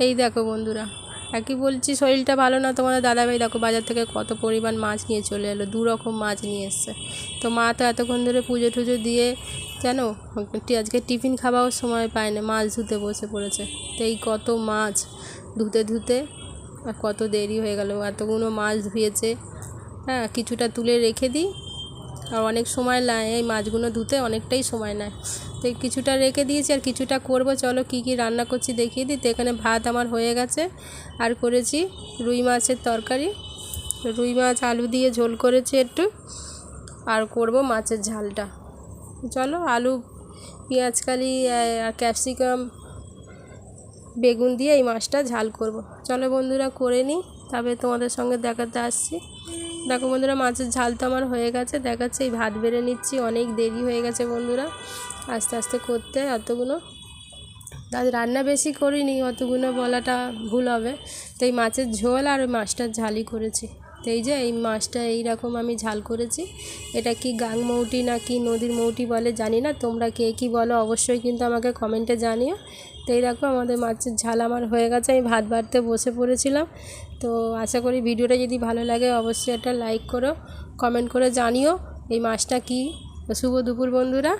এই দেখো বন্ধুরা, একই বলছি শরীরটা ভালো না, তোমাদের দাদাভাই দেখো বাজার থেকে কত পরিমাণ মাছ নিয়ে চলে এলো, 2 রকম মাছ নিয়ে এসছে। তো মা তো এতক্ষণ ধরে পুজো টুজো দিয়ে জানো আজকে টিফিন খাওয়াও সময় পায় না, মাছ ধুতে বসে পড়েছে। তো এই কত মাছ ধুতে ধুতে আর কত দেরি হয়ে গেল, এতগুলো মাছ ধুয়েছে। হ্যাঁ, কিছুটা তুলে রেখে দিই, আর অনেক সময় নেয় এই মাছগুলো ধুতে, অনেকটাই সময় নেয়। তো কিছুটা রেখে দিয়েছি আর কিছুটা করব। চলো কি কি রান্না করছি দেখিয়ে দিই। তো এখানে ভাত আমার হয়ে গেছে, আর করেছি রুই মাছের তরকারি, রুই মাছ আলু দিয়ে ঝোল করেছি একটু, আর করব মাছের ঝালটা। চলো আলু পেঁয়াজকালি আর ক্যাপসিকাম বেগুন দিয়ে এই মাছটা ঝাল করব। চলো বন্ধুরা করে নিই, তবে তোমাদের সঙ্গে দেখাতে আসছি। দেখো বন্ধুরা, মাছের ঝাল তো আমার হয়ে গেছে, দেখাচ্ছে। এই ভাত বেড়ে নিচ্ছি, অনেক দেরি হয়ে গেছে বন্ধুরা আস্তে আস্তে করতে অতগুলো। তাদের রান্না বেশি করিনি, অতগুলো বলাটা ভুল হবে। তো এই মাছের ঝোল আর ওই মাছটার ঝালই করেছি। তো এই যে এই মাছটা এইরকম আমি ঝাল করেছি। এটা কি গাংমৌটি না কি নদীর মৌটি বলে জানি না, তোমরা কে কী বলো অবশ্যই কিন্তু আমাকে কমেন্টে জানিও। তো এই দেখো আমাদের মাছের ঝাল আমার হয়ে গেছে, আমি ভাত বাড়তে বসে পড়েছিলাম। তো আশা করি ভিডিওটা যদি ভালো লাগে অবশ্যই একটা লাইক করো, কমেন্ট করে জানিও এই মাছটা কী। শুভ দুপুর বন্ধুরা।